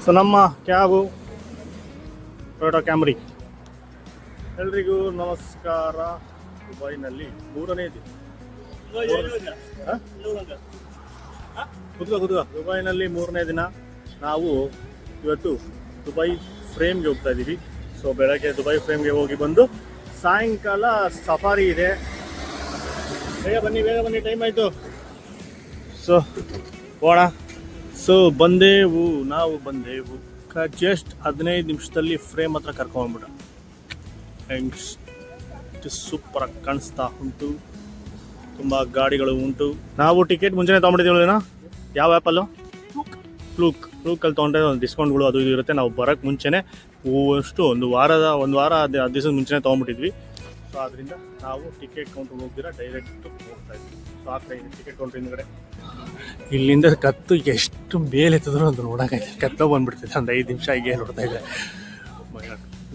So ನಮ್ಮ cab Toyota Camry. ಎಲ್ರಿಗೂ ನಮಸ್ಕಾರ. ದುಬೈನಲ್ಲಿ ಮೂರನೇ ದಿನ. ದುಬೈನಲ್ಲಿ ಮೂರನೇ ದಿನ. ನಾವು ಇವತ್ತು ದುಬೈ ಫ್ರೇಮ್ಗೆ ಹೋಗ್ತಾ ಇದ್ದೀವಿ. ಸೊ ಬೆಳಗ್ಗೆ ದುಬೈ ಫ್ರೇಮ್ಗೆ ಹೋಗಿ ಬಂದು ಸಾಯಂಕಾಲ ಸಫಾರಿ ಇದೆ. ಬೇಗ ಬನ್ನಿ, ಟೈಮ್ ಆಯಿತು. ಸೊ ಹೋಗೋಣ. ಸೊ ನಾವು ಬಂದೆವು ಜಸ್ಟ್ 15 ನಿಮಿಷದಲ್ಲಿ ಫ್ರೇಮ್ ಹತ್ರ ಕರ್ಕೊಂಡ್ಬಿಡ. ಸೂಪರ್ ಆಗಿ ಕಾಣಿಸ್ತಾ ಉಂಟು. ತುಂಬ ಗಾಡಿಗಳು ಉಂಟು. ನಾವು ಟಿಕೆಟ್ ಮುಂಚೆನೇ ತೊಗೊಂಡಿದ್ದೀವಿ. ಯಾವ ಆ್ಯಪಲ್ಲು? ಫ್ಲೂಕಲ್ಲಿ ತೊಗೊಂಡ್ರೆ ಒಂದು ಡಿಸ್ಕೌಂಟ್ಗಳು ಅದು ಇದು ಇರುತ್ತೆ. ನಾವು ಬರೋಕ್ಕೆ ಮುಂಚೆನೇ ಒಂದು ವಾರ 10 ದಿವಸದ ಮುಂಚೆನೇ ತೊಗೊಂಡ್ಬಿಟ್ಟಿದ್ವಿ. ಸೊ ಅದರಿಂದ ನಾವು ಟಿಕೆಟ್ ಕೌಂಟ್ರಿಗೆ ಹೋಗ್ದಿರ ಡೈರೆಕ್ಟ್ ಹೋಗ್ತಾ ಇದ್ವಿ. ಸೊ ಆಗ್ತಾ ಇದೆ ಟಿಕೆಟ್ ಕೌಂಟ್ರ್ ಹಿಂದ್ಗಡೆ. ಇಲ್ಲಿಂದ ಕತ್ತು ಎಷ್ಟು ಮೇಲೆ ಎತ್ತಿದ್ರು ಅಂತ ನೋಡೋಕ್ಕಾಯ್ತು. ಕತ್ತು ಬಂದುಬಿಡ್ತಿದೆ. ಒಂದು 5 ನಿಮಿಷ ಹೀಗೆ ನೋಡ್ತಾ ಇದೆ.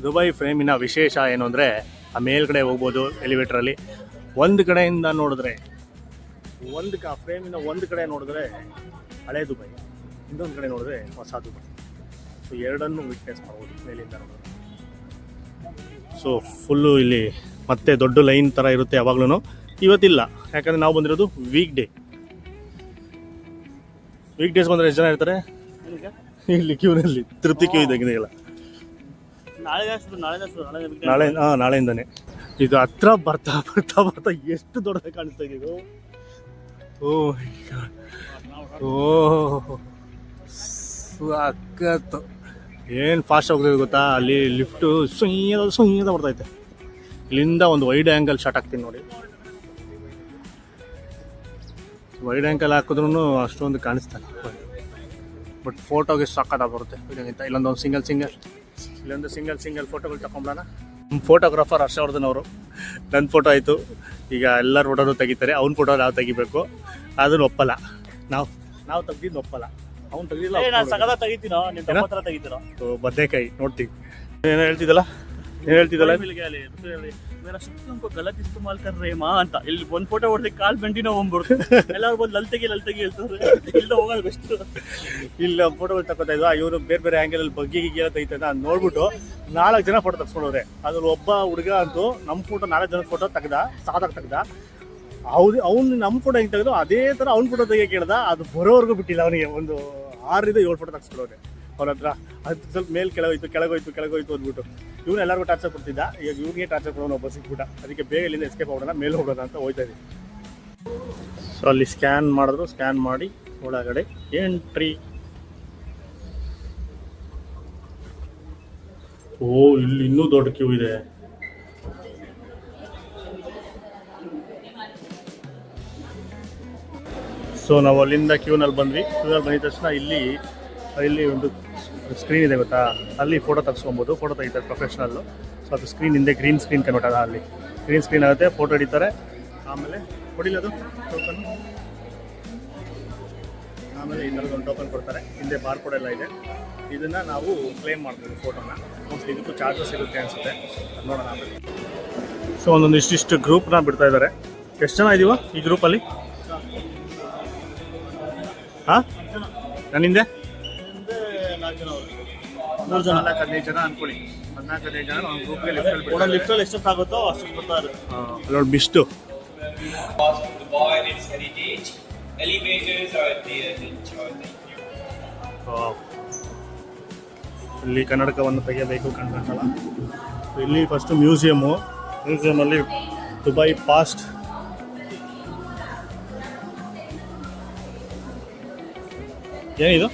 ದುಬೈ ಫ್ರೇಮಿನ ವಿಶೇಷ ಏನು ಅಂದರೆ, ಆ ಮೇಲ್ಗಡೆ ಹೋಗ್ಬೋದು ಎಲಿವೇಟ್ರಲ್ಲಿ. ಒಂದು ಕಡೆಯಿಂದ ನೋಡಿದ್ರೆ ಫ್ರೇಮಿನ ಒಂದು ಕಡೆ ನೋಡಿದ್ರೆ ಹಳೆ ದುಬೈ, ಇನ್ನೊಂದು ಕಡೆ ನೋಡಿದ್ರೆ ಹೊಸ ದುಬೈ. ಸೊ ಎರಡನ್ನೂ ವಿಟ್ನೆಸ್ ಮಾಡ್ಬೋದು ಮೇಲಿಂದ ನೋಡಿದ್ರೆ. ಸೊ ಫುಲ್ಲು ಇಲ್ಲಿ ಮತ್ತೆ ದೊಡ್ಡ ಲೈನ್ ಥರ ಇರುತ್ತೆ ಯಾವಾಗ್ಲೂ. ಇವತ್ತಿಲ್ಲ, ಯಾಕಂದರೆ ನಾವು ಬಂದಿರೋದು ವೀಕ್ ಡೇಸ್ ಬಂದರೆ ಎಷ್ಟು ಜನ ಇರ್ತಾರೆ ಇಲ್ಲಿ ಕ್ಯೂನಲ್ಲಿ? ತೃಪ್ತಿ ಕ್ಯೂ ಇದ್ದಾಗಿದೆಯಲ್ಲ. ನಾಳೆಯಿಂದಾನೆ ಇದು ಹತ್ರ ಬರ್ತಾ ಎಷ್ಟು ದೊಡ್ಡದಾಗಿ ಕಾಣಿಸ್ತಾ ಇದೆ ಇದು. ಸಾಕತ್ತು. ಏನು ಫಾಸ್ಟ್ ಹೋಗ್ತದೆ ಗೊತ್ತಾ? ಅಲ್ಲಿ ಲಿಫ್ಟು ಸುಯ್ಯದ ಬರ್ತೈತೆ. ಇಲ್ಲಿಂದ ಒಂದು ವೈಡ್ ಆ್ಯಂಗಲ್ ಶಾಟ್ ಹಾಕ್ತೀನಿ ನೋಡಿ. ವೈಡ್ ಆ್ಯಂಗಲ್ ಹಾಕಿದ್ರೂ ಅಷ್ಟೊಂದು ಕಾಣಿಸ್ತಲ್ಲ, ಬಟ್ ಫೋಟೋಗೆ ಸಾಕಾಗಿ ಬರುತ್ತೆ ಇದಕ್ಕಿಂತ. ಇಲ್ಲೊಂದು ಸಿಂಗಲ್ ಫೋಟೋಗಳು ತಗೊಂಡ್ಬಿಡೋಣ. ಫೋಟೋಗ್ರಾಫರ್ ಹರ್ಷವರ್ಧನ್ ಅವರು. ನನ್ನ ಫೋಟೋ ಆಯಿತು, ಈಗ ಎಲ್ಲರ ಫೋಟೋನು ತೆಗಿತಾರೆ. ಅವ್ನ ಫೋಟೋ ನಾವು ತೆಗಿಬೇಕು, ಅದನ್ನು ಒಪ್ಪಲ್ಲ. ನಾವು ತೆಗ್ದಿದ್ದು ಒಪ್ಪಲ್ಲ, ಅವ್ನು ತೆಗ್ದಿಲ್ಲ. ಬದನೆಕಾಯಿ ನೋಡ್ತೀವಿ. ಏನು ಹೇಳ್ತಿದ್ದಲ್ಲ मेरा शक्तियों को गलत इस्तेमाल कर रहे माँ ಅಂತ. ಇಲ್ಲಿ ಒಂದು ಫೋಟೋ ಹೊಡೆದಕ್ಕೆ ಕಾಲ್ ಗಂಟಿನ ಹೋಗ್ಬಿಡ್ತು. ಎಲ್ಲರೂ ಬಂದು ಲಲ್ತೆಗಿ ಹೇಳ್ತಾರೆ. ಇಲ್ಲ ಹೋಗೋದು ಬೆಸ್ಟ್. ಇಲ್ಲ ಫೋಟೋಗಳು ತಗೋತಾ ಇದ್ವಾ, ಇವರು ಬೇರೆ ಆ್ಯಂಗಲ್ ಬಗ್ಗೆಗೆ ತೆಗಿತಾ ಇದ್ದ. ನೋಡ್ಬಿಟ್ಟು 4 ಜನ ಫೋಟೋ ತಗ್ಸ್ಕೊಂಡವ್ರೆ. ಅದ್ರಲ್ಲಿ ಒಬ್ಬ ಹುಡುಗ ಅಂತೂ ನಮ್ಮ ಫೋಟೋ 4 ಜನ ಫೋಟೋ ತೆಗ್ದ. ಅವ್ನು ನಮ್ಮ ಫೋಟೋ ಹೆಂಗೆ ತೆಗೆದು ಅದೇ ಥರ ಅವ್ನ ಫೋಟೋ ತೆಗಿಯಕ್ಕೆ ಹೇಳ್ದ. ಅದು ಬರೋವರೆಗೂ ಬಿಟ್ಟಿಲ್ಲ ಅವನಿಗೆ. ಒಂದು 6-7 ಫೋಟೋ ತಗ್ಸ್ಕೊಂಡವ್ರೆ ಅವ್ರ ಹತ್ರ. ಅದು ಸ್ವಲ್ಪ ಮೇಲೆ ಕೆಳಗೋಯ್ತು ಅಂದ್ಬಿಟ್ಟು ಇವನು ಎಲ್ಲರಿಗೂ ಟಾರ್ಚರ್ ಕೊಡ್ತಿದ್ದ. ಈಗ ಇವ್ರಿಗೆ ಟಾರ್ಚರ್ ಕೊಡೋನು ಒಬ್ಬ ಸಿಕ್ಬಿಟ್ಟ. ಅದಕ್ಕೆ ಬೇಗ ಇಲ್ಲಿಂದ ಎಸ್ಕೇಪ್ ಆಗೋಣ, ಮೇಲೆ ಹೋಗೋಣ ಅಂತ ಹೋಗ್ತಾ ಇದ್ದೀವಿ. ಸೊ ಅಲ್ಲಿ ಸ್ಕ್ಯಾನ್ ಮಾಡಿ ಒಳಗಡೆ ಎಂಟ್ರಿ. ಇಲ್ಲಿ ಇನ್ನೂ ದೊಡ್ಡ ಕ್ಯೂ ಇದೆ. ಸೊ ನಾವು ಅಲ್ಲಿಂದ ಕ್ಯೂನಲ್ಲಿ ಬಂದಿದ ತಕ್ಷಣ ಇಲ್ಲಿ ಒಂದು ಸ್ಕ್ರೀನ್ ಇದೆ ಗೊತ್ತಾ, ಅಲ್ಲಿ ಫೋಟೋ ತೆಗೆಸ್ಕೊಬೋದು. ಫೋಟೋ ತೆಗಿತಾರೆ ಪ್ರೊಫೆಷ್ನಲ್ಲು. ಸೊ ಅದು ಸ್ಕ್ರೀನ್ ಹಿಂದೆ ಗ್ರೀನ್ ಸ್ಕ್ರೀನ್ ಕನ್ವರ್ಟ್ ಆಗ, ಅಲ್ಲಿ ಗ್ರೀನ್ ಸ್ಕ್ರೀನ್ ಆಗುತ್ತೆ, ಫೋಟೋ ಹಿಡಿತಾರೆ. ಆಮೇಲೆ ಕೊಡಿಲ್ಲದು ಟೋಕನ್. ಆಮೇಲೆ ಈ ಥರದೊಂದು ಟೋಕನ್ ಕೊಡ್ತಾರೆ. ಹಿಂದೆ ಬಾರ್ಕೋಡ್ ಎಲ್ಲ ಇದೆ. ಇದನ್ನು ನಾವು ಕ್ಲೇಮ್ ಮಾಡ್ಬೋದು ಫೋಟೋನ. ಮೋಸ್ಟ್ಲಿ ಇದಕ್ಕೂ ಚಾರ್ಜಸ್ ಇರುತ್ತೆ ಅನಿಸುತ್ತೆ, ನೋಡೋಣ ಆಮೇಲೆ. ಸೊ ಒಂದೊಂದು ಇಷ್ಟಿಷ್ಟು ಗ್ರೂಪ್ನ ಬಿಡ್ತಾ ಇದ್ದಾರೆ. ಎಷ್ಟು ಜನ ಇದೀವ ಈ ಗ್ರೂಪಲ್ಲಿ? ನನ್ನಿಂದೆ 15 ಜನ ಅನ್ಕೊಳ್ಳಿ. 14-15 ಜನ ಒಂದು ಗ್ರೂಪ್ಗೆ ಲಿಫ್ಟಲ್ಲಿ ಎಷ್ಟೊತ್ತಾಗುತ್ತೋ ಅಷ್ಟು ಬರ್ತಾರೆ. ಅಲ್ಲೊಂದು ಬಿಸ್ಟು. ಇಲ್ಲಿ ಕನ್ನಡಕವನ್ನು ತೆಗೆಯಬೇಕು ಕಾಣ್ತಲ್ಲ. ಇಲ್ಲಿ ಫಸ್ಟು ಮ್ಯೂಸಿಯಮಲ್ಲಿ ದುಬೈ ಪಾಸ್ಟ್. ಏನಿದು?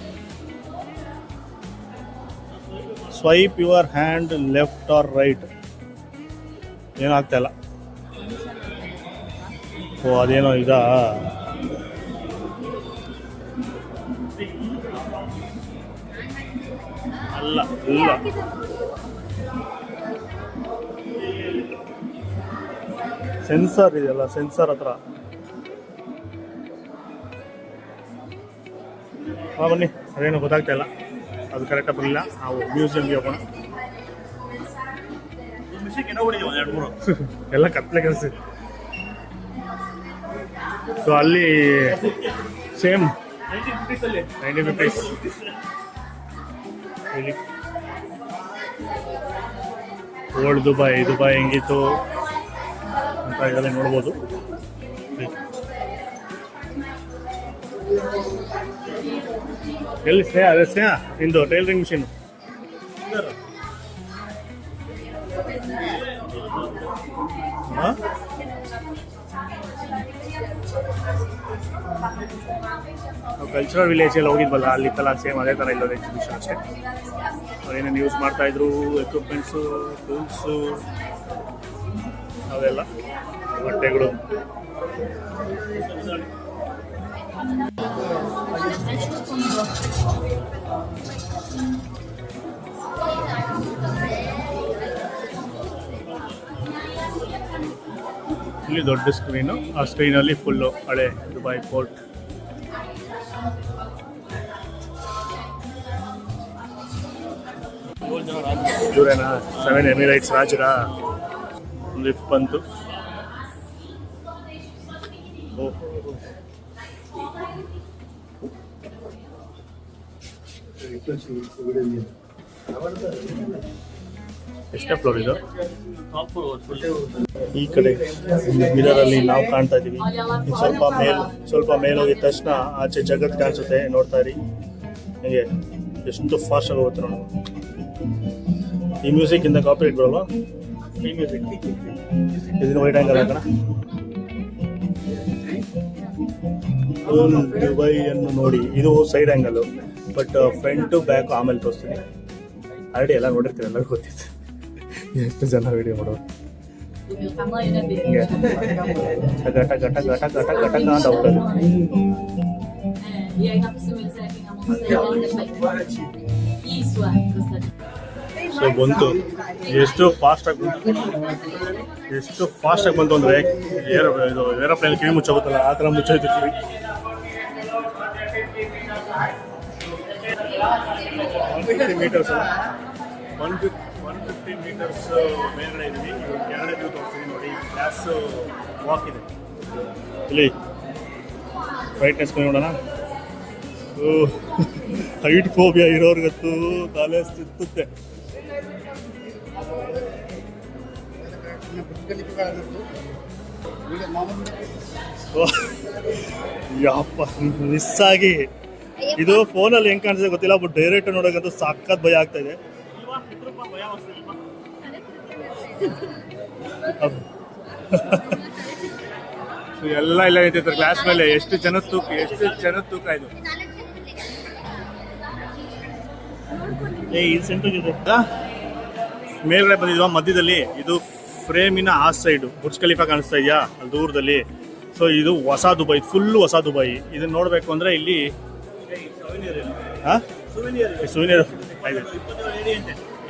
Swipe your hand left or right. ಏನೂ ಆಗ್ತಾಯಿಲ್ಲ. ಅದೇನೋ ಇದಾ? ಅಲ್ಲ ಸೆನ್ಸರ್ ಇದೆಯಲ್ಲ, ಸೆನ್ಸರ್ ಹತ್ರ. ಬನ್ನಿ, ಅದೇನೋ ಗೊತ್ತಾಗ್ತಾ ಇಲ್ಲ, ಅದು ಕರೆಕ್ಟಾಗಿ ಬರಲಿಲ್ಲ. ನಾವು ಮ್ಯೂಸಿಯಮ್ಗೆ ಹೋಗೋಣ. ಎಲ್ಲ ಕತ್ಲೆ ಕೆಲಸ. ಸೊ ಅಲ್ಲಿ ಸೇಮ್ 90 rupees. ಇಲ್ಲಿ ಓಲ್ಡ್ ದುಬೈ ಹೆಂಗಿತ್ತು ಅಂತ ಇದರಲ್ಲಿ ನೋಡ್ಬೋದು. ಎಲ್ಲಿ ಸ್ನೇಹ ಅದೇ ಸ್ನೇಹ ನಿಂದು ಟೈಲರಿಂಗ್ ಮಿಷಿನ್ ಕಲ್ಚರಲ್ ವಿಲೇಜಲ್ಲಿ ಹೋಗಿದ್ವಲ್ಲ ಅಲ್ಲಿ ತಲ ಸೇಮ್ ಅದೇ ಥರ ಇಲ್ಲದ ಎಕ್ಸಿಬಿಷನ್ ಅಷ್ಟೇ. ಏನೇನು ಯೂಸ್ ಮಾಡ್ತಾಯಿದ್ರು ಎಕ್ವಿಪ್ಮೆಂಟ್ಸು ಟೂಲ್ಸು ಅವೆಲ್ಲ ಬಟ್ಟೆಗಳು. ಇಲ್ಲಿ ದೊಡ್ಡ ಸ್ಕ್ರೀನು, ಆ ಸ್ಕ್ರೀನಲ್ಲಿ ಫುಲ್ಲು ಹಳೆ ದುಬೈ ಪೋರ್ಟ್. ಇವರೇನಾ 7 ಎಮಿರೇಟ್ಸ್ ರಾಜರ ಲಿಫ್ಟ್ ಬಂತು. ಎಷ್ಟೇ ಫ್ಲೋರ್ ಇದು? ಈ ಕಡೆ ಮಿರರಲ್ಲಿ ನಾವು ಕಾಣ್ತಾ ಇದೀವಿ. ಸ್ವಲ್ಪ ಮೇಲೋಗಿದ ತಕ್ಷಣ ಆಚೆ ಜಗತ್ ಕಾಣಿಸುತ್ತೆ. ನೋಡ್ತಾ ಇರಿ ಹೀಗೆ ಎಷ್ಟು ಫಾಸ್ಟ್ ಆಗಿ ಹೋಗುತ್ತೆ ನೋಡಿ. ಈ ಮ್ಯೂಸಿಕ್ ಇಂದ ಕಾಪಿರೇಟ್ ಬರಲ್ವಾ? ಈ ಮ್ಯೂಸಿಕ್ ಇದನ್ನು ವೈಟ್ ಆಂಗಲ್ ಹಾಕೋಣ. ದುಬೈ ಅನ್ನು ನೋಡಿ, ಇದು side angle, but front back ಆಮೇಲೆ ತೋರಿಸ್ತೀನಿ. ಆಲ್ರೆಡಿ ಎಲ್ಲ ನೋಡಿರ್ತೀರಿ, ಎಲ್ಲರಿಗೂ ಗೊತ್ತಿತ್ತು. ಎಷ್ಟು ಜನ ವಿಡಿಯೋ ಮಾಡೋರು ಹಿಂಗೆ ಗಟ ಗಟ ಗಟ ಗಟ ಗಟ ಅಂತ ಹೋಗ್ತದೆ. ಸೊ ಬಂತು, ಎಷ್ಟು ಫಾಸ್ಟಾಗಿ ಬಂತು ಅಂದರೆ ಇದು ಏರೋಪ್ಲೇನ್ ಕಿವಿ ಮುಚ್ಚೋಗುತ್ತಲ್ಲ ಆ ಥರ ಮುಚ್ಚೋಯ್ತು ಕಿವಿ. 150 ಮೀಟರ್ಸ್ 150 ಮೀಟರ್ಸ್ ಮೇಲ್ಗಡೆ ಇದ್ದೀವಿ. ಎರಡನೇ ವ್ಯೂ ತೋರಿಸ್ತೀನಿ ನೋಡಿ. ಗ್ಲಾಸ್ ವಾಕ್ ಇದೆ ಇಲ್ಲಿ. ಬ್ರೈಟ್ನೆಸ್ ನೋಡೋಣ. ಹೈಟ್ ಫೋಬಿಯಾ ಇರೋರ್ಗತ್ತು ತಲೆ ಸುತ್ತುತ್ತೆ. ಯಪ್ಪ ಮಿಸ್ ಆಗಿ ಇದು ಫೋನಲ್ಲಿ ಹೆಂಗ್ ಕಾಣಿಸಿದೆ ಗೊತ್ತಿಲ್ಲ, ಬಟ್ ಡೈರೆಕ್ಟ್ ನೋಡೋಕ್ಕಂತೂ ಸಖತ್ ಭಯ ಆಗ್ತಾ ಇದೆ. ಎಲ್ಲ ಇಲ್ಲ ನಿಂತಿರ್ತಾರೆ ಗ್ಲಾಸ್ ಮೇಲೆ. ಎಷ್ಟು ಜನದ ತೂಕ ಇದು. ಇದು ಸೆಂಟ್ರಿಗೆ ಮೇಲ್ಗಡೆ ಬಂದಿದ್ವಾ ಮಧ್ಯದಲ್ಲಿ. ಇದು ಫ್ರೇಮಿನ ಆ ಸೈಡು ಬುರ್ಜ್ ಖಲೀಫಾ ಕಾಣಿಸ್ತಾ ಇದೆಯಾ ಅಲ್ಲಿ ದೂರದಲ್ಲಿ. ಸೊ ಇದು ಹೊಸ ದುಬೈ, ಫುಲ್ಲು ಹೊಸ ದುಬೈ. ಇದನ್ನ ನೋಡಬೇಕು ಅಂದರೆ ಇಲ್ಲಿ ಸುವಿನಿಯರ್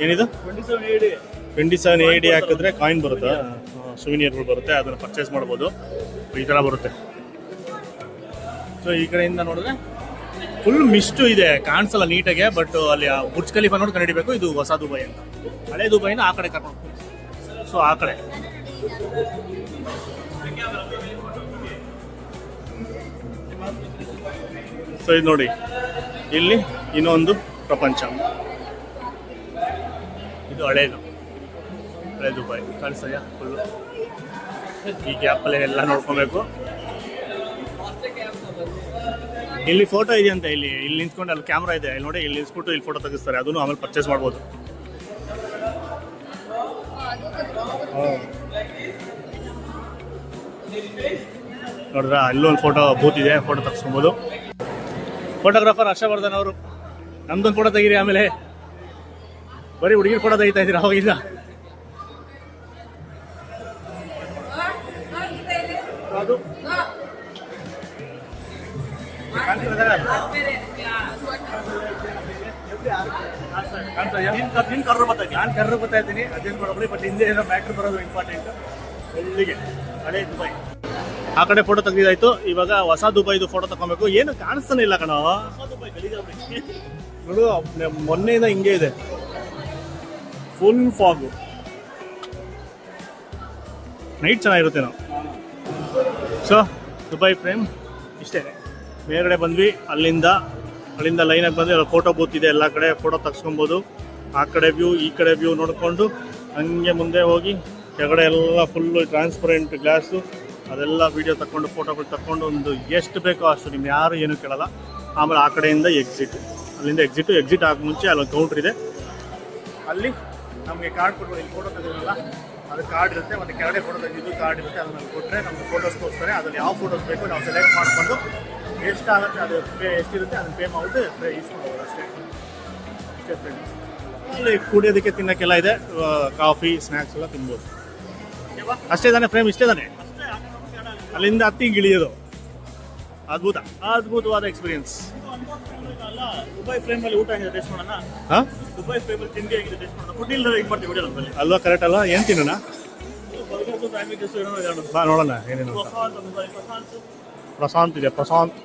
ಏನಿದು 27 AD ಹಾಕಿದ್ರೆ ಕಾಯಿನ್ ಬರುತ್ತೆ, ಸುವಿನಿಯರ್ಗಳು ಬರುತ್ತೆ, ಅದನ್ನು ಪರ್ಚೇಸ್ ಮಾಡ್ಬೋದು. ಈ ಥರ ಬರುತ್ತೆ. ಸೊ ಈ ಕಡೆಯಿಂದ ನೋಡಿದ್ರೆ ಫುಲ್ ಮಿಸ್ಟು ಇದೆ, ಕಾಣಿಸಲ್ಲ ನೀಟಾಗೆ. ಬಟ್ ಅಲ್ಲಿ ಬುರ್ಜ್ ಖಲೀಫಾ ನೋಡಿ ಕಂಡಿಡಿಬೇಕು ಇದು ಹೊಸ ದುಬೈ ಅಂತ. ಹಳೆ ದುಬೈನ ಆ ಕಡೆ ಕರ್ಕೊಂಡು, ಸೊ ಆ ಕಡೆ. ಸೊ ಇದು ನೋಡಿ, ಇಲ್ಲಿ ಇನ್ನೊಂದು ಪ್ರಪಂಚ. ಇದು ಹಳೆ ದುಬೈ ಕಾಣಿಸ್ತಾ ಫುಲ್ಲು. ಈ ಗ್ಯಾಪಲ್ಲಿ ಎಲ್ಲ ನೋಡ್ಕೊಬೇಕು. ಇಲ್ಲಿ ಫೋಟೋ ಇದೆಯಂತೆ, ಇಲ್ಲಿ ನಿಂತ್ಕೊಂಡು ಅಲ್ಲಿ ಕ್ಯಾಮ್ರಾ ಇದೆ ಇಲ್ಲಿ ನೋಡಿ. ಇಲ್ಲಿ ನಿಂತ್ಬಿಟ್ಟು ಇಲ್ಲಿ ಫೋಟೋ ತೆಗಿಸ್ತಾರೆ, ಅದನ್ನು ಆಮೇಲೆ ಪರ್ಚೇಸ್ ಮಾಡ್ಬೋದು. ನೋಡಿದ್ರ ಅಲ್ಲೊಂದು ಫೋಟೋ ಬೂತ್ ಇದೆ, ಫೋಟೋ ತೆಗಿಸ್ಕೊಬೋದು. ಫೋಟೋಗ್ರಾಫರ್ ಹರ್ಷವರ್ಧನ್ ಅವರು ನಮ್ದೊಂದು ಫೋಟೋ ತೆಗೀರಿ. ಆಮೇಲೆ ಬರೀ ಹುಡುಗಿರು ಫೋಟೋ ತೆಗಿತಾ ಇದ್ದೀರಾ ಅವಾಗಿಂದ. ಅದು ನಾನು ಕರ್ರು ಬರ್ತಾ ಇದ್ದೀನಿ, ಅಡ್ಜಸ್ಟ್ ಮಾಡ್ಕೊಳ್ಳಿ. ಬಟ್ ಹಿಂದೆ ಏನೋ ಮ್ಯಾಟ್ರ್ ಬರೋದು ಇಂಪಾರ್ಟೆಂಟ್. ಎಲ್ಲಿಗೆ ಹಳೆ ದುಬೈ ಆ ಕಡೆ ಫೋಟೋ ತೆಗೆದಾಯ್ತು. ಇವಾಗ ಹೊಸ ದುಬೈದು ಫೋಟೋ ತಗೊಬೇಕು. ಏನು ಕಾಣಿಸ್ತಾನೆ ಇಲ್ಲ ಕಣೋ. ನೋಡು, ಮೊನ್ನೆಯಿಂದ ಹಿಂಗೆ ಇದೆ, ಫುಲ್ ಫಾಗು. ನೈಟ್ ಚೆನ್ನಾಗಿರುತ್ತೆ ನಾವು. ಸೊ ದುಬೈ ಫ್ರೇಮ್ ಇಷ್ಟೇ. ಮೇಲ್ಗಡೆ ಬಂದ್ವಿ, ಅಲ್ಲಿಂದ ಅಲ್ಲಿಂದ ಲೈನಾಗಿ ಬಂದರೆ ಫೋಟೋ ಬೂತ್ ಇದೆ, ಎಲ್ಲ ಕಡೆ ಫೋಟೋ ತೆಗ್ಸ್ಕೊಬೋದು. ಆ ಕಡೆ ವ್ಯೂ ಈ ಕಡೆ ವ್ಯೂ ನೋಡಿಕೊಂಡು ಹಂಗೆ ಮುಂದೆ ಹೋಗಿ ಕೆಳಗಡೆ ಎಲ್ಲ ಫುಲ್ಲು ಟ್ರಾನ್ಸ್ಪರೆಂಟ್ ಗ್ಲಾಸು, ಅದೆಲ್ಲ ವೀಡಿಯೋ ತಗೊಂಡು ಫೋಟೋಗಳು ತಗೊಂಡು ಒಂದು ಎಷ್ಟು ಬೇಕೋ ಅಷ್ಟು ನಿಮ್ಮ ಯಾರು ಏನೂ ಕೇಳಲ್ಲ. ಆಮೇಲೆ ಆ ಕಡೆಯಿಂದ ಅಲ್ಲಿಂದ ಎಕ್ಸಿಟ್ ಆಗ ಮುಂಚೆ ಅಲ್ಲೊಂದು ಕೌಂಟ್ರ್ ಇದೆ, ಅಲ್ಲಿ ನಮಗೆ ಕಾರ್ಡ್ ಕೊಡ್ಬೋದು. ಇಲ್ಲಿ ಫೋಟೋ ತೆಗೆದಿರಲ್ಲ, ಅದು ಕಾರ್ಡ್ ಇರುತ್ತೆ, ಮತ್ತು ಕೆಳಗಡೆ ಫೋಟೋ ತೆಗೆದಿದ್ದು ಕಾರ್ಡ್ ಇರುತ್ತೆ, ಅದನ್ನು ಕೊಟ್ಟರೆ ನಮಗೆ ಫೋಟೋಸ್ ತೋರಿಸ್ತಾರೆ. ಅದ್ರಲ್ಲಿ ಯಾವ ಫೋಟೋಸ್ ಬೇಕು ನಾವು ಸೆಲೆಕ್ಟ್ ಮಾಡಿಕೊಂಡು ಎಷ್ಟಾಗುತ್ತೆ ಅದು ಎಷ್ಟಿರುತ್ತೆ ಅದನ್ನು ಪೇ ಮಾಡಿಬಿಟ್ಟು ಇಸ್ಕೊಂಡು ಹೋಗೋದು ಅಷ್ಟೇ. ಅಲ್ಲಿ ಕುಡಿಯೋದಕ್ಕೆ ತಿನ್ನೋಕ್ಕೆಲ್ಲ ಇದೆ, ಕಾಫಿ ಸ್ನ್ಯಾಕ್ಸ್ ಎಲ್ಲ ತಿನ್ಬೋದು. ಅಷ್ಟೇ ತಾನೇ ಫ್ರೇಮ್, ಇಷ್ಟೇ ತಾನೇ. ಅಲ್ಲಿಂದ ಹತ್ತಿ ಇಳಿಯೋದು ಅದ್ಭುತವಾದ ಎಕ್ಸ್ಪೀರಿಯನ್ಸ್. ದುಬೈ ಫ್ರೇಮಲ್ಲಿ ಊಟ ಆಗಿದೆ, ಟೇಸ್ಟ್ ಮಾಡೋಣ. ಹಾಂ, ದುಬೈ ಫ್ರೇಮಲ್ಲಿ ತಿಂಡಿ ಆಗಿದೆ, ಟೇಸ್ಟ್ ಮಾಡೋಣ. ಫುಡ್ ಇಲ್ಲ ಇದು ಮಾಡ್ತೀವಿ ವಿಡಿಯೋ ನಮ್ಮಲ್ಲಿ ಅಲ್ವಾ? ಕರೆಕ್ಟ್ ಅಲ್ವಾ? ಏನು ತಿನ್ನೋಣ? ಬಾ ನೋಡೋಣ ಏನೇನು. ಪ್ರಶಾಂತ್ ಇದೆ, ಪ್ರಶಾಂತ್.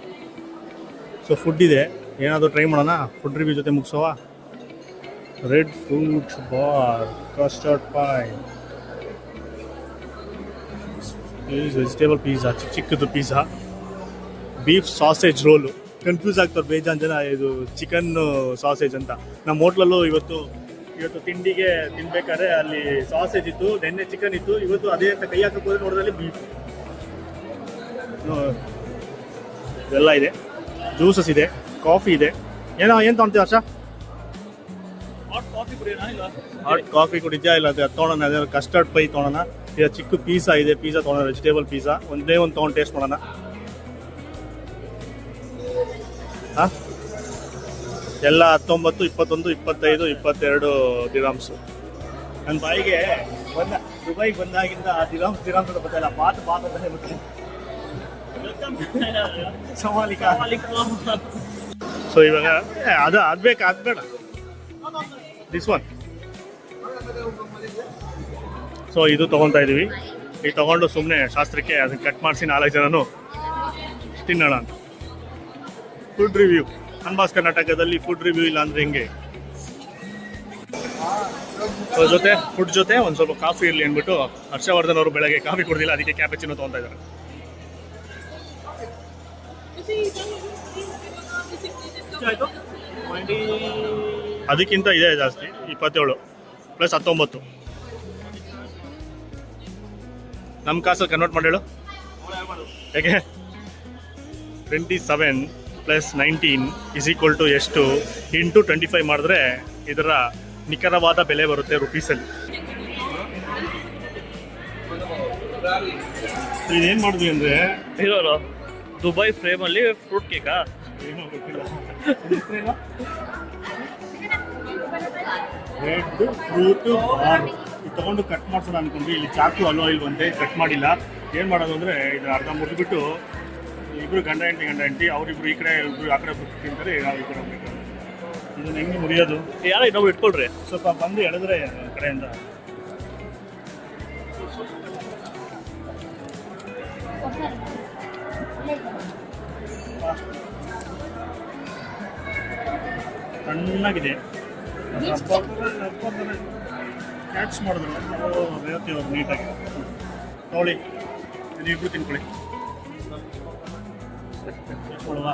ಸೊ ಫುಡ್ ಇದೆ, ಏನಾದರೂ ಟ್ರೈ ಮಾಡೋಣ. ಫುಡ್ ರಿವ್ಯೂ ಜೊತೆ ಮುಗಿಸೋವಾ? Red fruit bar, custard pie, vegetable pizza, ಚಿಕ್ಕದು pizza, beef sausage roll. Confuse ಆಗ್ತಾರೆ ಬೇಜಾನ್ ಜನ, ಇದು ಚಿಕನ್ ಸಾಸೇಜ್ ಅಂತ. ನಮ್ಮ ಹೋಟ್ಲಲ್ಲೂ ಇವತ್ತು ತಿಂಡಿಗೆ ತಿನ್ಬೇಕಾದ್ರೆ ಅಲ್ಲಿ ಸಾಸೇಜ್ ಇತ್ತು, ನೆನ್ನೆ ಚಿಕನ್ ಇತ್ತು, ಇವತ್ತು ಅದೇ ಅಂತ ಕೈ ಹಾಕಕ್ಕೆ ಹೋದ್ರೆ ನೋಡೋದ್ರಲ್ಲಿ ಬೀಫ್. ಇದೆಲ್ಲ ಇದೆ, ಜ್ಯೂಸಸ್ ಇದೆ, ಕಾಫಿ ಇದೆ. ಏನು ತೊಗೊಳ್ತೀವಿ ಹರ್ಷ? Hot coffee ಕುಡಿದ್ಯಾ? ಇಲ್ಲ ಅದು ತೊಗೊಳೋಣ, ಅದೇ ಕಸ್ಟರ್ಡ್ ಪೈ ತೊಗೊಳೋಣ. ಈಗ ಚಿಕ್ಕ ಪಿಜ್ಜಾ ಇದೆ, ಪಿಜ್ಜಾ ತೊಗೊಳೋಣ, ವೆಜಿಟೇಬಲ್ ಪಿಜ್ಜಾ. ಒಂದೇ ಒಂದು ತೊಗೊಂಡು ಟೇಸ್ಟ್ ಮಾಡೋಣ. ಹಾಂ, ಎಲ್ಲ 19, 21, 25, 22 ದಿರಾಮ್ಸು. ನನ್ನ ಬಾಯಿಗೆ ದುಬೈಗೆ ಬಂದಾಗಿಂದ ದಿರಾಮ್ಸ್ ಅಂತ ಗೊತ್ತಿಲ್ಲ, ಬಾತ್ ಅಂತ ಹೇಳ್ಬಿಟ್ಟು ಸೊ ಇವಾಗ ಅದು ಬೇಡ, ದಿಸ್ ಒನ್. ಸೊ ಇದು ತೊಗೊತಾ ಇದ್ದೀವಿ. ಇದು ತೊಗೊಂಡು ಸುಮ್ಮನೆ ಶಾಸ್ತ್ರಕ್ಕೆ ಅದನ್ನು ಕಟ್ ಮಾಡಿಸಿ 4 ಜನನು ತಿನ್ನೋಣ ಅಂತ. ಫುಡ್ ರಿವ್ಯೂ ಅನ್ಬಾಸ್ ಕರ್ನಾಟಕದಲ್ಲಿ ಫುಡ್ ರಿವ್ಯೂ ಇಲ್ಲ ಅಂದರೆ ಹೆಂಗೆ? ಫುಡ್ ಜೊತೆ ಒಂದು ಸ್ವಲ್ಪ ಕಾಫಿ ಇರಲಿ ಅಂದ್ಬಿಟ್ಟು ಹರ್ಷವರ್ಧನ್ ಅವರು ಬೆಳಗ್ಗೆ ಕಾಫಿ ಕುಡ್ದಿಲ್ಲ, ಅದಕ್ಕೆ ಕ್ಯಾಪೆಚಿನೋ ತೊಗೊತಾ ಇದ್ದಾರೆ. ಅದಕ್ಕಿಂತ ಇದೆ ಜಾಸ್ತಿ, 27 + 19. ನಮ್ಮ ಕಾಸಲ್ಲಿ ಕನ್ವರ್ಟ್ ಮಾಡಿ ಹೇಳು ಹೇಗೆ? 27 + 19 = ಎಷ್ಟು ಇಂಟು 25 ಮಾಡಿದ್ರೆ ಇದರ ನಿಖರವಾದ ಬೆಲೆ ಬರುತ್ತೆ ರುಪೀಸಲ್ಲಿ. ಇದೇನು ಮಾಡಿದ್ವಿ ಅಂದರೆ ಇರೋರು ದುಬೈ ಫ್ರೇಮಲ್ಲಿ ಫ್ರೂಟ್ ಕೇಕಾ ಏನೋ ಗೊತ್ತಿಲ್ಲ, ರೆಡ್ ಫ್ರೂಟ್ ಬಾರ್. ಇದು ತೊಗೊಂಡು ಕಟ್ ಮಾಡ್ಸೋಣ ಅನ್ಕೊಂಡ್ವಿ. ಇಲ್ಲಿ ಚಾಕು ಅಲ್ಲೋ ಇಲ್ವಂತೆ, ಕಟ್ ಮಾಡಿಲ್ಲ. ಏನು ಮಾಡೋದು ಅಂದರೆ ಇದು ಅರ್ಧ ಮುರಿದ್ಬಿಟ್ಟು ಇಬ್ಬರು ಗಂಡ ಹೆಂಡತಿ ಅವರಿಬ್ರು ಈ ಕಡೆ ಇಬ್ಬರು ಆ ಕಡೆ ತಿಂತಾರೆ, ನಾವು ಈ ಕಡೆ ಹೋಗ್ಬೇಕು. ಇದನ್ನು ಹೆಂಗೆ ಮುರಿಯೋದು? ಯಾರೋ ಇನ್ನೊಬ್ರು ಇಟ್ಕೊಳ್ರಿ, ಸ್ವಲ್ಪ ಬಂದು ಎಳೆದ್ರೆ ಕಡೆಯಿಂದ. ಸಣ್ಣಗಿದೆ, ಕ್ಯಾಚ್ ಮಾಡಿದ್ರು ರೇವತಿ ಅವ್ರು ನೀಟಾಗಿ. ತಗೊಳ್ಳಿ, ನೀವಿಬ್ರು ತಿನ್ಕೊಳ್ಳಿ. ಕೊಡುವ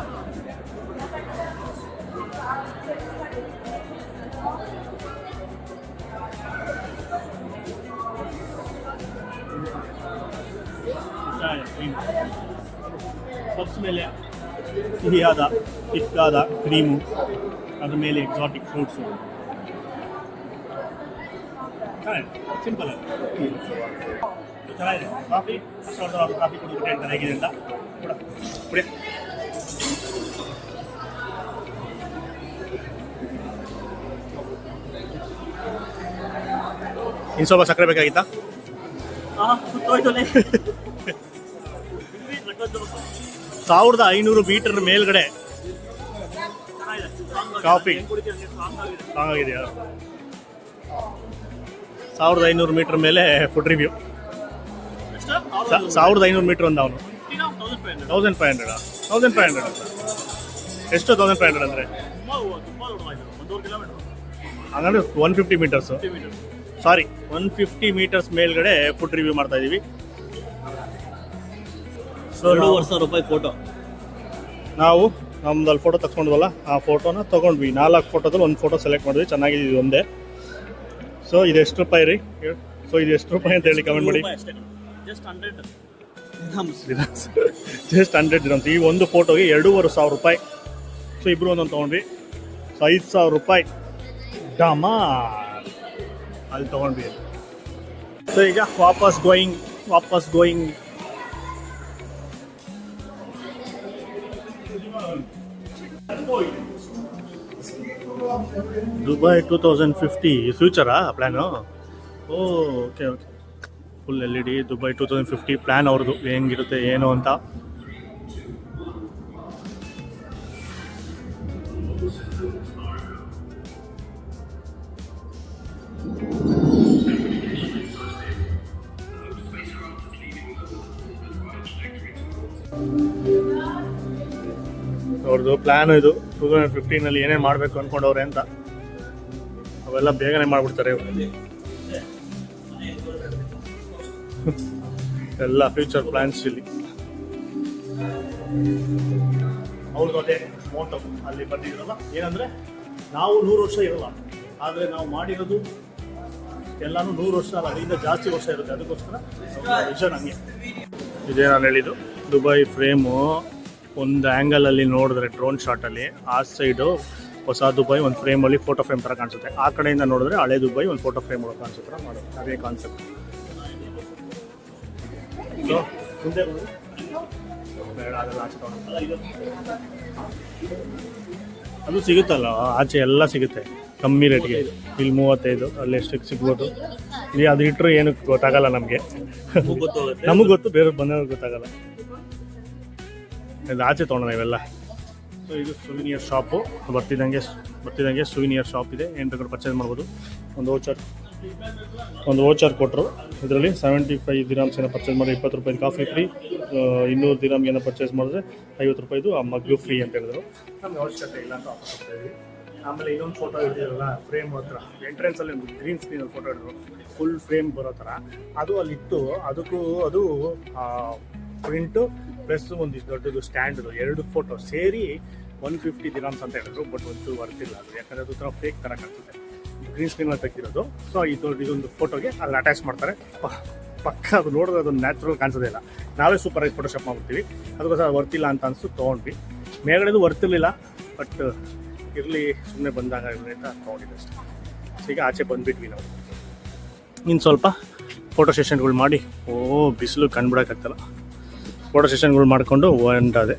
ಪಪ್ಸ್ ಮೇಲೆ ಸಿಹಿಯಾದ ತಿಕ್ಕಾದ ಕ್ರೀಮು, ಅದ್ರ ಮೇಲೆ ಎಕ್ಸಾಟಿಕ್ ಫ್ರೂಟ್ಸು. ಸಿಂಪಲ್ ಆಗಿ ಚೆನ್ನಾಗಿದೆ. ಕಾಫಿ ಕಾಫಿ ಕುಡಿದ್ಬಿಟ್ಟು ಹೇಳ್ತಾರೆ ಹೇಗಿದೆ ಅಂತ. ಕುಡಿಯ ಇನ್ನು ಸ್ವಲ್ಪ ಸಕ್ಕರೆ ಬೇಕಾಗಿತ್ತಾ? ಸುತ್ತೋಯ್ತಲೆ 1500 ಮೀಟರ್ ಮೇಲ್ಗಡೆ ಕಾಫಿ ಆಗಿದೆಯಾ? 1500 ಮೀಟರ್ ಮೇಲೆ ಫುಡ್ ರಿವ್ಯೂ. 1500 ಮೀಟರ್ ಅಂದ ಅವನು. 1500 ಎಷ್ಟು? 1500 ಅಂದರೆ ಹಂಗಂದ್ರೆ 150 ಮೀಟರ್ಸು. ಸಾರಿ, 150 ಮೀಟರ್ಸ್ ಮೇಲ್ಗಡೆ ಫುಡ್ ರಿವ್ಯೂ ಮಾಡ್ತಾ ಇದ್ದೀವಿ. ₹2,500 ಫೋಟೋ. ನಾವು ನಮ್ದು ಅಲ್ಲಿ ಫೋಟೋ ತಗೊಂಡ್ವಲ್ಲ ಆ ಫೋಟೋನ ತೊಗೊಂಡ್ವಿ. 4 ಫೋಟೋದಲ್ಲಿ ಒಂದು ಫೋಟೋ ಸೆಲೆಕ್ಟ್ ಮಾಡಿದ್ವಿ. ಚೆನ್ನಾಗಿದೆ ಇದು ಒಂದೇ. ಸೊ ಇದು ಎಷ್ಟು ರೂಪಾಯಿ ರೀ? ಸೊ ಇದು ಎಷ್ಟು ರೂಪಾಯಿ ಅಂತ ಹೇಳಿ ಕಮೆಂಟ್ ಮಾಡಿ. Just 100 just 100 dirhams. ಈ ಒಂದು ಫೋಟೋಗೆ 2,500 ರೂಪಾಯಿ. ಸೊ ಇಬ್ಬರು ಒಂದೊಂದು ತೊಗೊಂಡ್ವಿ. ಸೊ 5,000 ರೂಪಾಯಿ ಡಮಾ ಅಲ್ಲಿ ತೊಗೊಂಡ್ವಿ. ಸೊ ಈಗ ವಾಪಸ್ ಗೋಯಿಂಗ್ ದುಬೈ 2050 ಫ್ಯೂಚರಾ plan? Okay full LED Dubai 2050 plan ಅವ್ರದ್ದು ಹೆಂಗಿರುತ್ತೆ ಏನು ಅಂತ. ಅವ್ರದ್ದು ಪ್ಲ್ಯಾನು ಇದು 2015 ಏನೇನು ಮಾಡಬೇಕು ಅಂದ್ಕೊಂಡವ್ರೆ ಅಂತ. ಅವೆಲ್ಲ ಬೇಗನೆ ಮಾಡಿಬಿಡ್ತಾರೆ ಇವರು. ಎಲ್ಲ ಫ್ಯೂಚರ್ ಪ್ಲ್ಯಾನ್ಸ್ ಇಲ್ಲಿ. ಅವ್ರದ್ದು ಅದೇ ಮೋಟೋ ಅಲ್ಲಿ ಬಂದಿರೋಲ್ಲ ಏನಂದರೆ ನಾವು 100 ವರ್ಷ ಇರೋಲ್ಲ, ಆದರೆ ನಾವು ಮಾಡಿರೋದು ಎಲ್ಲನೂ 100 ವರ್ಷ ಅಲ್ಲ, ಅದರಿಂದ ಜಾಸ್ತಿ ವರ್ಷ ಇರುತ್ತೆ. ಅದಕ್ಕೋಸ್ಕರ ವಿಷನ್ ಹಂಗೆ. ಇದೇ ನಾನು ಹೇಳಿದ್ದು ದುಬೈ ಫ್ರೇಮು. ಒಂದು ಆ್ಯಂಗಲಲ್ಲಿ ನೋಡಿದ್ರೆ ಡ್ರೋನ್ ಶಾಟಲ್ಲಿ ಆ ಸೈಡು ಹೊಸ ದುಬೈ ಒಂದು ಫ್ರೇಮಲ್ಲಿ ಫೋಟೋ ಫ್ರೇಮ್ ಥರ ಕಾಣಿಸುತ್ತೆ. ಆ ಕಡೆಯಿಂದ ನೋಡಿದ್ರೆ ಹಳೆ ದುಬೈ ಒಂದು ಫೋಟೋ ಫ್ರೇಮ್ ಒಳಗೆ ಕಾಣಿಸೋ ಥರ ಮಾಡೋದು. ಅದೇ ಕಾನ್ಸೆಪ್ಟ್. ಸೊ ಮುಂದೆ ಬೇಡ ಅದೆಲ್ಲ ಆಚೆ ತಗೊಂಡು ಅದು ಸಿಗುತ್ತಲ್ಲ ಆಚೆ ಎಲ್ಲ ಸಿಗುತ್ತೆ ಕಮ್ಮಿ ರೇಟ್ಗೆ. ಇಲ್ಲಿ 35, ಅಲ್ಲಿ ಎಷ್ಟಕ್ಕೆ ಸಿಗ್ಬೋದು. ಇಲ್ಲಿ ಅದು ಇಟ್ಟರು ಏನಕ್ಕೆ ಗೊತ್ತಾಗಲ್ಲ ನಮಗೆ. ನಮಗೆ ಗೊತ್ತು, ಬೇರೆ ಬಂದವ್ರಿಗೆ ಗೊತ್ತಾಗಲ್ಲ. ಇದು ಆಚೆ ತೊಗೊಂಡ ಇವೆಲ್ಲ. ಸೊ ಇದು ಸುವಿನಿಯರ್ ಶಾಪು. ಬರ್ತಿದ್ದಂಗೆ ಸುವಿನಿಯರ್ ಶಾಪ್ ಇದೆ. ಏನು ಬೇಕಾದ್ರೂ ಪರ್ಚೇಸ್ ಮಾಡ್ಬೋದು. ಒಂದು ವೋಚರ್ ಕೊಟ್ಟರು. ಇದರಲ್ಲಿ 75 ದಿರಮ್ಸ್ ಏನೋ ಪರ್ಚೇಸ್ ಮಾಡಿದ್ರೆ 20 ರೂಪಾಯಿ ಕಾಫಿ ಫ್ರೀ, 200 ದಿರಮ್ಗೆ ಏನೋ ಪರ್ಚೇಸ್ ಮಾಡಿದ್ರೆ 50 ರೂಪಾಯಿದು ಆ ಮಗ್ಗು ಫ್ರೀ ಅಂತ ಹೇಳಿದ್ರು. ನಮ್ಗೆ ಅವಶ್ಯಕತೆ ಇಲ್ಲ ಅಂತ ವಾಪಸ್ ಹೋಗ್ತಾ ಇದ್ವಿ. ಆಮೇಲೆ ಇನ್ನೊಂದು ಫೋಟೋ ಹಿಡಿದಿರಲ್ಲ ಫ್ರೇಮ್ ಹತ್ರ ಎಂಟ್ರೆನ್ಸಲ್ಲಿ ಗ್ರೀನ್ ಸ್ಕ್ರೀನಲ್ಲಿ ಫೋಟೋ ಹಿಡಿದ್ರು ಫುಲ್ ಫ್ರೇಮ್ ಬರೋ ಥರ. ಅದು ಅಲ್ಲಿತ್ತು. ಅದಕ್ಕೂ ಅದು ಪ್ರಿಂಟು ಪ್ಲಸ್ ಒಂದಿಷ್ಟು ದೊಡ್ಡದು ಸ್ಟ್ಯಾಂಡ್ದು 2 ಫೋಟೋ ಸೇರಿ 150 ದಿರಮ್ಸ್ ಅಂತ ಹೇಳಿದ್ರು. ಬಟ್ ಒಂಚೂರು ವರ್ತಿಲ್ಲ ಅದು, ಯಾಕಂದರೆ ಅದು ಥರ ಫೇಕ್ ಥರ ಕಾಣಿಸುತ್ತೆ. ಗ್ರೀನ್ ಸ್ಕ್ರೀನಲ್ಲಿ ತೆಗ್ದಿರೋದು. ಸೊ ಇದೊಂದು ಫೋಟೋಗೆ ಅಲ್ಲಿ ಅಟ್ಯಾಚ್ ಮಾಡ್ತಾರೆ. ಪಕ್ಕ ಅದು ನೋಡಿದ್ರೆ ಅದೊಂದು ನ್ಯಾಚುರಲ್ ಕಾಣಿಸೋದೇ ಇಲ್ಲ. ನಾವೇ ಸೂಪರಾಗಿ ಫೋಟೋಶಾಪ್ ಮಾಡ್ಬಿಡ್ತೀವಿ. ಅದಕ್ಕೋಸ್ಕರ ವರ್ತಿಲ್ಲ ಅಂತ ಅನಿಸ್ತು ತೊಗೊಂಡ್ವಿ. ಮೇಲ್ಗಡೆದು ವರ್ತಿರ್ಲಿಲ್ಲ, ಬಟ್ ಇರಲಿ ಸುಮ್ಮನೆ ಬಂದಾಗ ಇರಲಿ ಅಂತ ತೊಗೊಂಡಿದ್ದೆ ಅಷ್ಟೇ. ಈಗ ಆಚೆ ಬಂದುಬಿಟ್ವಿ ನಾವು. ಇನ್ನು ಸ್ವಲ್ಪ ಫೋಟೋ ಸೆಷನ್ಗಳು ಮಾಡಿ, ಬಿಸಿಲು ಕಂಡುಬಿಡೋಕ್ಕಾಗ್ತಲ್ಲ, ಫೋಟೋ ಸೆಷನ್ಗಳು ಮಾಡಿಕೊಂಡು ಹೊಂಟದೆ.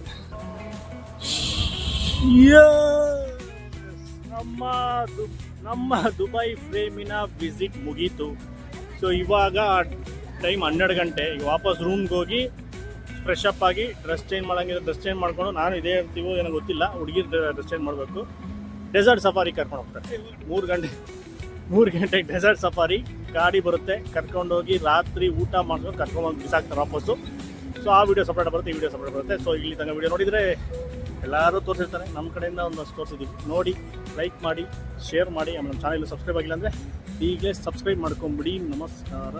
ನಮ್ಮ ದುಬೈ ಫ್ರೇಮಿನ ವಿಸಿಟ್ ಮುಗೀತು. ಸೊ ಇವಾಗ ಟೈಮ್ 12 ಗಂಟೆ. ಈಗ ವಾಪಸ್ ರೂಮ್ಗೆ ಹೋಗಿ ಫ್ರೆಶ್ ಅಪ್ ಆಗಿ ಡ್ರೆಸ್ ಚೇಂಜ್ ಮಾಡೋಂಗಿದ್ರೆ ಡ್ರೆಸ್ ಚೇಂಜ್ ಮಾಡ್ಕೊಂಡು, ನಾನು ಇದೇ ಇರ್ತೀವೋ ಏನೋ ಗೊತ್ತಿಲ್ಲ, ಹುಡುಗಿರ್ ಡ್ರೆಸ್ ಚೇಂಜ್ ಮಾಡಬೇಕು. ಡೆಸರ್ಟ್ ಸಫಾರಿ ಕರ್ಕೊಂಡು ಹೋಗ್ತಾರೆ. 3 ಗಂಟೆಗೆ ಡೆಸರ್ಟ್ ಸಫಾರಿ ಗಾಡಿ ಬರುತ್ತೆ, ಕರ್ಕೊಂಡೋಗಿ ರಾತ್ರಿ ಊಟ ಮಾಡ್ಕೊಂಡು ಕರ್ಕೊಂಡ್ಬಂದು ಬಿಸಾಕ್ತಾರೆ ವಾಪಸ್ಸು. ಸೊ ಆ ವಿಡಿಯೋ ಸಪ್ರೇಟ್ ಬರುತ್ತೆ, ಈ ವಿಡಿಯೋ ಸಪ್ರೇಟ್ ಬರುತ್ತೆ. ಸೊ ಇಲ್ಲಿ ತನಕ ವಿಡಿಯೋ ನೋಡಿದರೆ ಎಲ್ಲರೂ ತೋರಿಸಿರ್ತಾರೆ. ನಮ್ಮ ಕಡೆಯಿಂದ ಒಂದಷ್ಟು ತೋರಿಸಿದ್ದೀವಿ. ನೋಡಿ, ಲೈಕ್ ಮಾಡಿ, ಶೇರ್ ಮಾಡಿ. ಆಮೇಲೆ ನಮ್ಮ ಚಾನಲ್ ಸಬ್ಸ್ಕ್ರೈಬ್ ಆಗಿಲ್ಲ ಅಂದರೆ ಈಗಲೇ ಸಬ್ಸ್ಕ್ರೈಬ್ ಮಾಡ್ಕೊಂಬಿಡಿ. ನಮಸ್ಕಾರ.